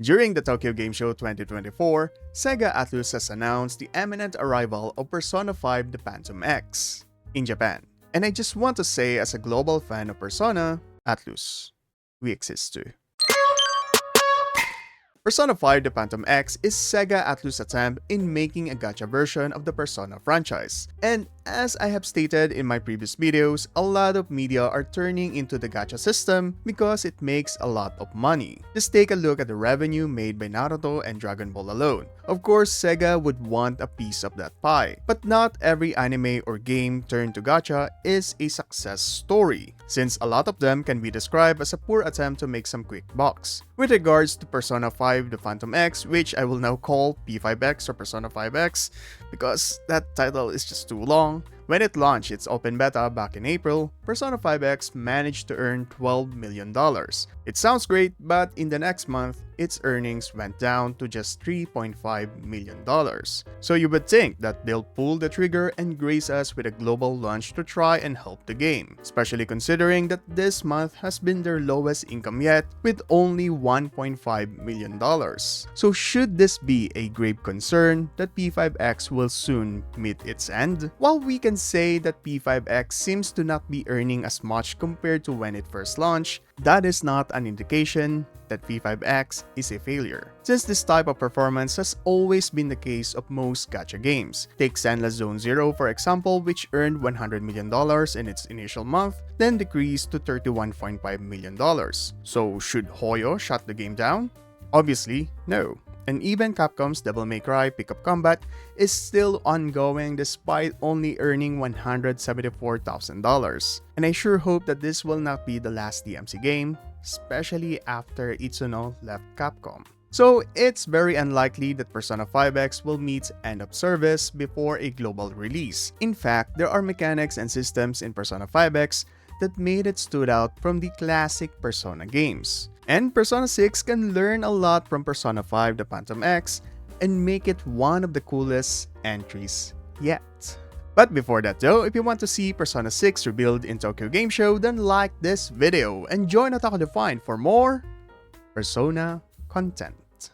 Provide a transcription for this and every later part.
During the Tokyo Game Show 2024, Sega Atlus has announced the imminent arrival of Persona 5 The Phantom X in Japan. And I just want to say, as a global fan of Persona, Atlus, we exist too. Persona 5 The Phantom X is Sega Atlus' attempt in making a gacha version of the Persona franchise. And as I have stated in my previous videos, a lot of media are turning into the gacha system because it makes a lot of money. Just take a look at the revenue made by Naruto and Dragon Ball alone. Of course, Sega would want a piece of that pie. But not every anime or game turned to gacha is a success story, since a lot of them can be described as a poor attempt to make some quick bucks. With regards to Persona 5 The Phantom X, which I will now call P5X or Persona 5X because that title is just too long, when it launched its open beta back in April, Persona 5X managed to earn $12 million. It sounds great, but in the next month, its earnings went down to just $3.5 million. So you would think that they'll pull the trigger and grace us with a global launch to try and help the game, especially considering that this month has been their lowest income yet with only $1.5 million. So should this be a grave concern that P5X will soon meet its end? While we can say that P5X seems to not be earning as much compared to when it first launched, that is not an indication that P5X is a failure, since this type of performance has always been the case of most gacha games. Take Zenless Zone Zero for example, which earned $100 million in its initial month, then decreased to $31.5 million. So should Hoyo shut the game down? Obviously, no. And even Capcom's Devil May Cry Pickup Combat is still ongoing despite only earning $174,000. And I sure hope that this will not be the last DMC game, especially after Itsuno left Capcom. So it's very unlikely that Persona 5X will meet end of service before a global release. In fact, there are mechanics and systems in Persona 5X that made it stood out from the classic Persona games. And Persona 6 can learn a lot from Persona 5 The Phantom X and make it one of the coolest entries yet. But before that though, if you want to see Persona 6 revealed in Tokyo Game Show, then like this video and join Otaku Define for more Persona content.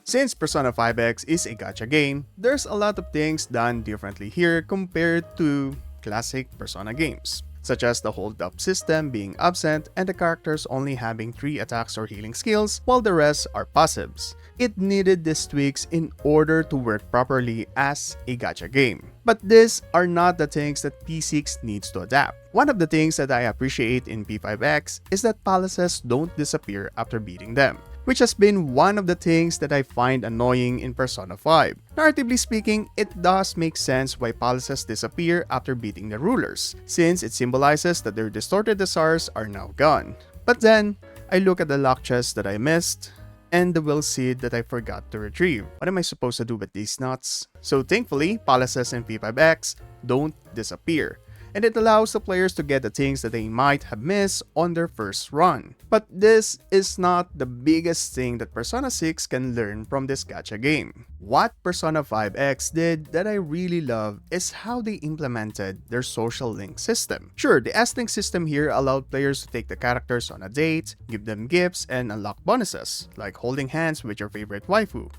Since Persona 5X is a gacha game, there's a lot of things done differently here compared to classic Persona games, such as the hold-up system being absent and the characters only having 3 attacks or healing skills while the rest are passives. It needed these tweaks in order to work properly as a gacha game. But these are not the things that P6 needs to adapt. One of the things that I appreciate in P5X is that palaces don't disappear after beating them, which has been one of the things that I find annoying in Persona 5. Narratively speaking, it does make sense why palaces disappear after beating the rulers, since it symbolizes that their distorted desires are now gone. But then, I look at the lock chest that I missed, and the will seed that I forgot to retrieve. What am I supposed to do with these nuts? So thankfully, palaces in P5X don't disappear, and it allows the players to get the things that they might have missed on their first run. But this is not the biggest thing that Persona 6 can learn from this gacha game. What Persona 5X did that I really love is how they implemented their social link system. Sure, the S-Link system here allowed players to take the characters on a date, give them gifts, and unlock bonuses, like holding hands with your favorite waifu.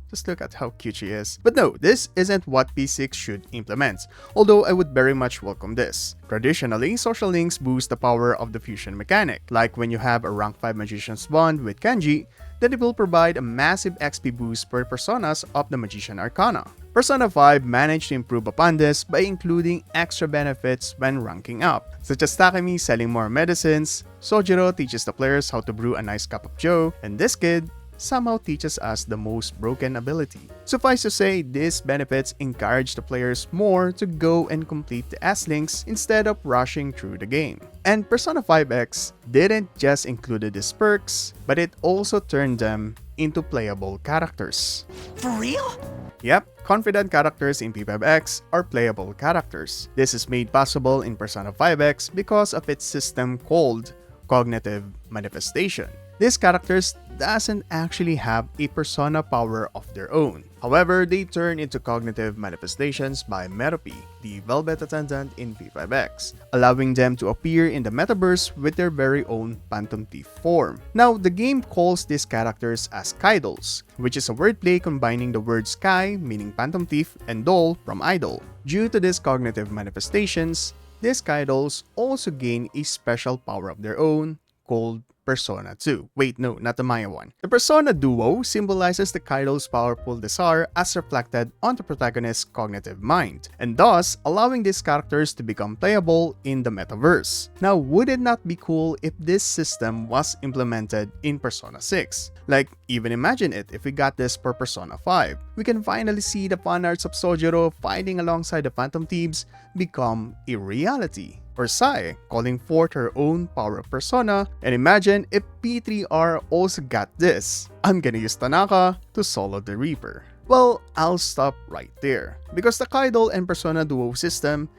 Just look at how cute she is. But no, this isn't what P6 should implement, although I would very much welcome this. Traditionally, social links boost the power of the fusion mechanic, like when you have a rank 5 magician's bond with Kenji, then it will provide a massive XP boost per personas of the Magician Arcana. Persona 5 managed to improve upon this by including extra benefits when ranking up, such as Takemi selling more medicines, Sojiro teaches the players how to brew a nice cup of joe, and this kid somehow teaches us the most broken ability. Suffice to say, these benefits encourage the players more to go and complete the S-Links instead of rushing through the game. And Persona 5X didn't just include these perks, but it also turned them into playable characters. For real? Yep, confident characters in P5X are playable characters. This is made possible in Persona 5X because of its system called Cognitive Manifestation. These characters doesn't actually have a persona power of their own. However, they turn into cognitive manifestations by Merope, the Velvet Attendant in P5X, allowing them to appear in the metaverse with their very own Phantom Thief form. Now, the game calls these characters as Kaidols, which is a wordplay combining the words Kai, meaning Phantom Thief, and Dol from idol. Due to these cognitive manifestations, these Kaidols also gain a special power of their own called Persona 2. Wait, no, not the Maya one. The Persona Duo symbolizes the Kaidol's powerful desire as reflected on the protagonist's cognitive mind, and thus allowing these characters to become playable in the metaverse. Now, would it not be cool if this system was implemented in Persona 6? Like, even imagine it if we got this for Persona 5. We can finally see the fan arts of Sojiro fighting alongside the Phantom Thieves become a reality. Or Sai, calling forth her own power of Persona, and imagine if P3R also got this. I'm gonna use Tanaka to solo the Reaper. Well, I'll stop right there, because the Kaidol and Persona Duo system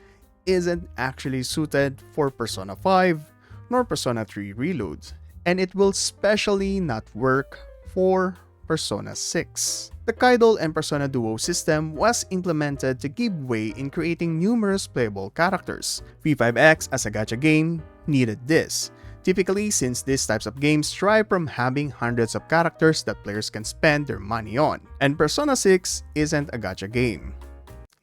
isn't actually suited for Persona 5 nor Persona 3 Reload, and it will specially not work for Persona 6. The Kaidol and Persona Duo system was implemented to give way in creating numerous playable characters. P5X as a gacha game needed this, typically since these types of games strive from having hundreds of characters that players can spend their money on. And Persona 6 isn't a gacha game.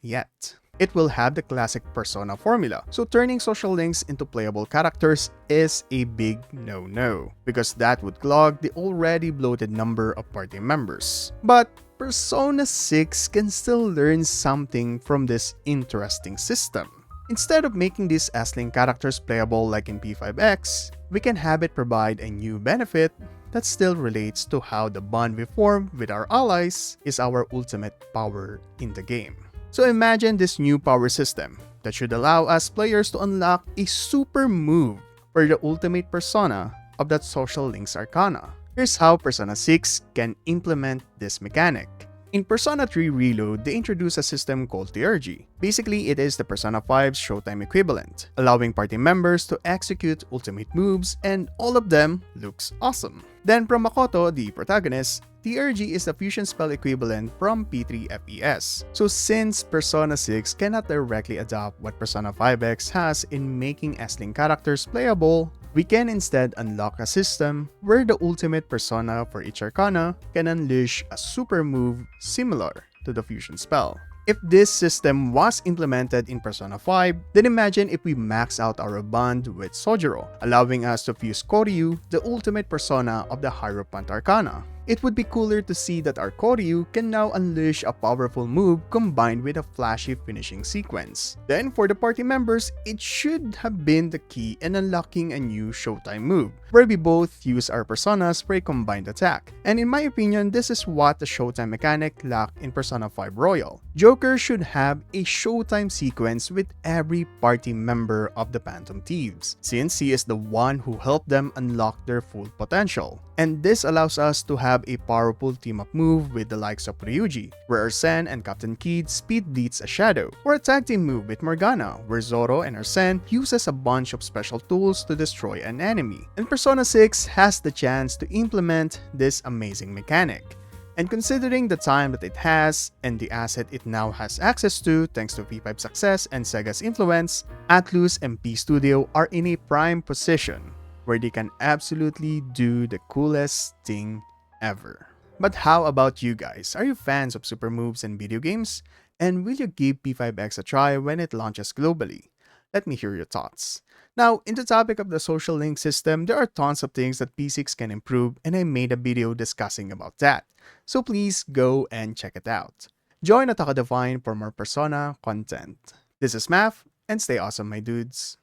Yet. It will have the classic Persona formula, so turning social links into playable characters is a big no-no, because that would clog the already bloated number of party members. But Persona 6 can still learn something from this interesting system. Instead of making these S-Link characters playable like in P5X, we can have it provide a new benefit that still relates to how the bond we form with our allies is our ultimate power in the game. So imagine this new power system that should allow us players to unlock a super move for the ultimate persona of that social links arcana. Here's how Persona 6 can implement this mechanic. In Persona 3 Reload, they introduce a system called TRG. Basically, it is the Persona 5's Showtime equivalent, allowing party members to execute ultimate moves, and all of them looks awesome. Then from Makoto, the protagonist, TRG is the fusion spell equivalent from P3FES. So since Persona 6 cannot directly adopt what Persona 5X has in making S-Link characters playable, we can instead unlock a system where the ultimate persona for each arcana can unleash a super move similar to the fusion spell. If this system was implemented in Persona 5, then imagine if we max out our bond with Sojiro, allowing us to fuse Koryu, the ultimate persona of the Hierophant Arcana. It would be cooler to see that our Koryu can now unleash a powerful move combined with a flashy finishing sequence. Then for the party members, it should have been the key in unlocking a new Showtime move, where we both use our personas for a combined attack. And in my opinion, this is what the Showtime mechanic lacked in Persona 5 Royal. Joker should have a Showtime sequence with every party member of the Phantom Thieves, since he is the one who helped them unlock their full potential. And this allows us to have a powerful team-up move with the likes of Ryuji, where Arsene and Captain Kidd speed beats a shadow, or a tag team move with Morgana, where Zoro and Arsene uses a bunch of special tools to destroy an enemy. And Persona 6 has the chance to implement this amazing mechanic. And considering the time that it has and the asset it now has access to thanks to P5's success and Sega's influence, Atlus and P Studio are in a prime position where they can absolutely do the coolest thing ever. But how about you guys? Are you fans of super moves in video games? And will you give P5X a try when it launches globally? Let me hear your thoughts. Now, in the topic of the social link system, there are tons of things that P6 can improve, and I made a video discussing about that. So please go and check it out. Join Otaku Divine for more Persona content. This is Math, and stay awesome, my dudes.